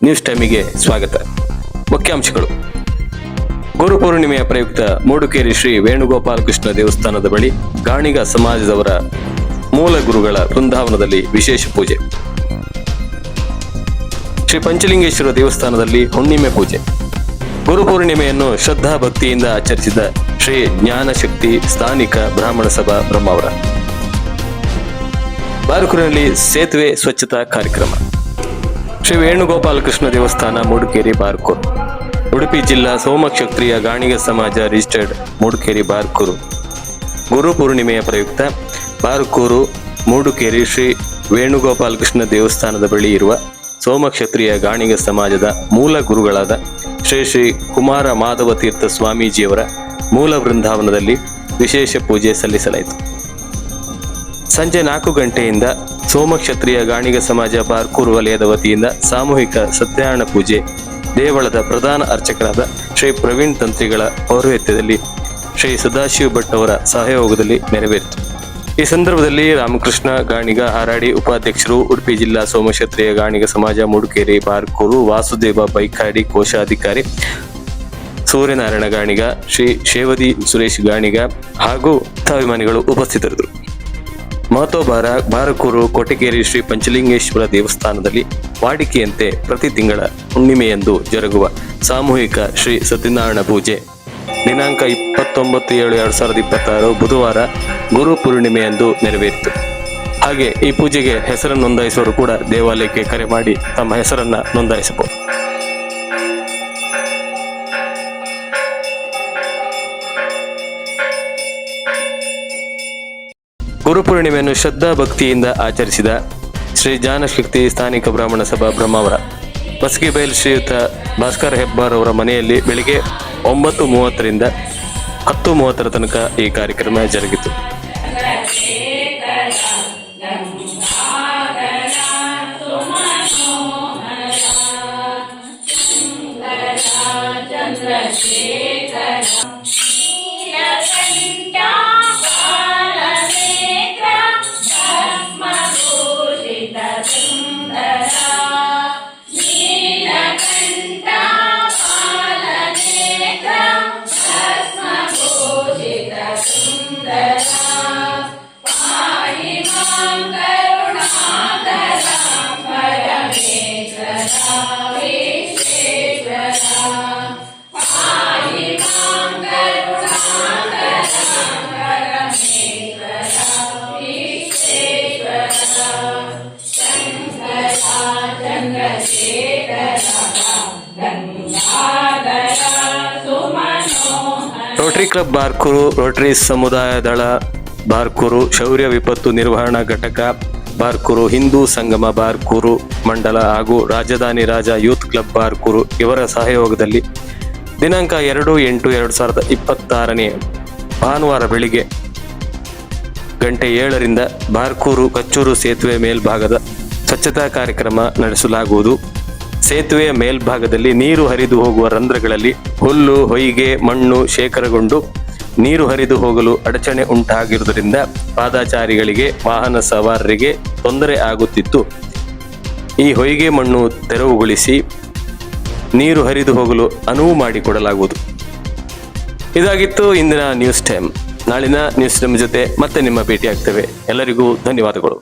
News ಟೈಮಿಗೆ ಸ್ವಾಗತ. ಮುಖ್ಯಾಂಶಗಳು. ಗುರುಪೂರ್ಣಿಮೆಯ ಪ್ರಯುಕ್ತ ಮೂಡುಕೇರಿ ಶ್ರೀ ವೇಣುಗೋಪಾಲ ಕೃಷ್ಣ ದೇವಸ್ಥಾನದ ಬಳಿ ಗಾಣಿಗ ಸಮಾಜದವರ ಮೂಲ ಗುರುಗಳ ಬೃಂದಾವನದಲ್ಲಿ ವಿಶೇಷ ಪೂಜೆ. ಶ್ರೀ ಪಂಚಲಿಂಗೇಶ್ವರ ದೇವಸ್ಥಾನದಲ್ಲಿ ಹುಣ್ಣಿಮೆ ಪೂಜೆ. ಗುರುಪೂರ್ಣಿಮೆಯನ್ನು ಶ್ರದ್ಧಾ ಭಕ್ತಿಯಿಂದ ಆಚರಿಸಿದ ಶ್ರೀ ಜ್ಞಾನಶಕ್ತಿ ಸ್ಥಾನಿಕ ಬ್ರಾಹ್ಮಣ ಸಭಾ ಬ್ರಹ್ಮಾವರ. ಬಾರ್ಕೂರಿನಲ್ಲಿ ಸೇತುವೆ ಸ್ವಚ್ಛತಾ ಕಾರ್ಯಕ್ರಮ. ಶ್ರೀ ವೇಣುಗೋಪಾಲ ಕೃಷ್ಣ ದೇವಸ್ಥಾನ ಮೂಡುಕೇರಿ ಬಾರ್ಕೂರು. ಉಡುಪಿ ಜಿಲ್ಲಾ ಸೋಮಕ್ಷತ್ರಿಯ ಗಾಣಿಗ ಸಮಾಜ ರಿಜಿಸ್ಟರ್ಡ್ ಮೂಡುಕೇರಿ ಬಾರ್ಕೂರು. ಗುರುಪೂರ್ಣಿಮೆಯ ಪ್ರಯುಕ್ತ ಬಾರ್ಕೂರು ಮೂಡುಕೇರಿ ಶ್ರೀ ವೇಣುಗೋಪಾಲ ಕೃಷ್ಣ ದೇವಸ್ಥಾನದ ಬಳಿ ಇರುವ ಸೋಮಕ್ಷತ್ರಿಯ ಗಾಣಿಗ ಸಮಾಜದ ಮೂಲ ಗುರುಗಳಾದ ಶ್ರೀ ಶ್ರೀ ಕುಮಾರ ಮಾಧವ ತೀರ್ಥ ಸ್ವಾಮೀಜಿಯವರ ಮೂಲ ಬೃಂದಾವನದಲ್ಲಿ ವಿಶೇಷ ಪೂಜೆ ಸಲ್ಲಿಸಲಾಯಿತು. ಸಂಜೆ 4 ಗಂಟೆಯಿಂದ ಸೋಮಕ್ಷತ್ರಿಯ ಗಾಣಿಗ ಸಮಾಜ ಬಾರ್ಕೂರು ವಲಯದ ವತಿಯಿಂದ ಸಾಮೂಹಿಕ ಸತ್ಯನಾರಾಯಣ ಪೂಜೆ ದೇವಳದ ಪ್ರಧಾನ ಅರ್ಚಕರಾದ ಶ್ರೀ ಪ್ರವೀಣ್ ತಂತ್ರಿಗಳ ಪೌರೋಹಿತ್ಯದಲ್ಲಿ ಶ್ರೀ ಸದಾಶಿವ ಭಟ್ ಅವರ ಸಹಯೋಗದಲ್ಲಿ ನೆರವೇರಿತು. ಈ ಸಂದರ್ಭದಲ್ಲಿ ರಾಮಕೃಷ್ಣ ಗಾಣಿಗ ಹಾರಾಡಿ ಉಪಾಧ್ಯಕ್ಷರು, ಉಡುಪಿ ಜಿಲ್ಲಾ ಸೋಮಕ್ಷತ್ರಿಯ ಗಾಣಿಗ ಸಮಾಜ ಮೂಡುಕೇರಿ ಬಾರ್ಕೂರು ವಾಸುದೇವ ಬೈಕಾಡಿ ಕೋಶಾಧಿಕಾರಿ, ಸೂರ್ಯನಾರಾಯಣ ಗಾಣಿಗ, ಶ್ರೀ ಶೇವದಿ ಸುರೇಶ್ ಗಾಣಿಗ ಹಾಗೂ ಅಭಿಮಾನಿಗಳು ಉಪಸ್ಥಿತರಿದ್ದರು. ಮಹತೋಬಾರ ಬಾರಕೂರು ಕೊಟಗೇರಿ ಶ್ರೀ ಪಂಚಲಿಂಗೇಶ್ವರ ದೇವಸ್ಥಾನದಲ್ಲಿ ವಾಡಿಕೆಯಂತೆ ಪ್ರತಿ ತಿಂಗಳ ಹುಣ್ಣಿಮೆಯಂದು ಜರುಗುವ ಸಾಮೂಹಿಕ ಶ್ರೀ ಸತ್ಯನಾರಾಯಣ ಪೂಜೆ ದಿನಾಂಕ 29/7/2026 ಬುಧವಾರ ಗುರು ಪೂರ್ಣಿಮೆಯಂದು ನೆರವೇರಿತು. ಹಾಗೆ ಈ ಪೂಜೆಗೆ ಹೆಸರನ್ನು ನೋಂದಾಯಿಸುವವರು ಕೂಡ ದೇವಾಲಯಕ್ಕೆ ಕರೆ ಮಾಡಿ ತಮ್ಮ ಹೆಸರನ್ನ ನೋಂದಾಯಿಸಬಹುದು. ಗುರುಪೂರ್ಣಿಮೆಯನ್ನು ಶ್ರದ್ಧಾ ಭಕ್ತಿಯಿಂದ ಆಚರಿಸಿದ ಶ್ರೀ ಜ್ಞಾನಶಕ್ತಿ ಸ್ಥಾನಿಕ ಬ್ರಾಹ್ಮಣ ಸಭಾ ಬ್ರಹ್ಮಾವರ ಬಸಗಿಬೈಲ್ ಶ್ರೀಯುತ ಭಾಸ್ಕರ್ ಹೆಬ್ಬಾರ್ ಅವರ ಮನೆಯಲ್ಲಿ ಬೆಳಿಗ್ಗೆ 9:30ರಿಂದ 10:30 ತನಕ ಈ ಕಾರ್ಯಕ್ರಮ ಜರುಗಿತು. ರೋಟರಿ ಕ್ಲಬ್ ಬಾರ್ಕೂರು, ರೋಟರಿ ಸಮುದಾಯ ದಳ ಬಾರ್ಕೂರು, ಶೌರ್ಯ ವಿಪತ್ತು ನಿರ್ವಹಣಾ ಘಟಕ ಬಾರ್ಕೂರು, ಹಿಂದೂ ಸಂಗಮ ಬಾರ್ಕೂರು ಮಂಡಲ ಹಾಗೂ ರಾಜಧಾನಿ ರಾಜ ಯೂತ್ ಕ್ಲಬ್ ಬಾರ್ಕೂರು ಇವರ ಸಹಯೋಗದಲ್ಲಿ ದಿನಾಂಕ 2/8/2026 ಭಾನುವಾರ ಬೆಳಿಗ್ಗೆ 7:00ರಿಂದ ಬಾರ್ಕೂರು ಕಚ್ಚೂರು ಸೇತುವೆ ಮೇಲ್ಭಾಗದ ಸ್ವಚ್ಛತಾ ಕಾರ್ಯಕ್ರಮ ನಡೆಸಲಾಗುವುದು. ಸೇತುವೆಯ ಮೇಲ್ಭಾಗದಲ್ಲಿ ನೀರು ಹರಿದು ಹೋಗುವ ರಂಧ್ರಗಳಲ್ಲಿ ಹುಲ್ಲು, ಹೊಯ್ಗೆ, ಮಣ್ಣು ಶೇಖರಗೊಂಡು ನೀರು ಹರಿದು ಹೋಗಲು ಅಡಚಣೆ ಉಂಟಾಗಿರುವುದರಿಂದ ಪಾದಚಾರಿಗಳಿಗೆ, ವಾಹನ ಸವಾರರಿಗೆ ತೊಂದರೆ ಆಗುತ್ತಿತ್ತು. ಈ ಹೊಯ್ಗೆ ಮಣ್ಣು ತೆರವುಗೊಳಿಸಿ ನೀರು ಹರಿದು ಹೋಗಲು ಅನುವು ಮಾಡಿಕೊಡಲಾಗುವುದು. ಇದಾಗಿತ್ತು ಇಂದಿನ ನ್ಯೂಸ್ ಟೈಮ್. ನಾಳಿನ ನ್ಯೂಸ್ ಟೈಮ್ ಜೊತೆ ಮತ್ತೆ ನಿಮ್ಮ ಭೇಟಿ ಆಗ್ತೇವೆ. ಎಲ್ಲರಿಗೂ ಧನ್ಯವಾದಗಳು.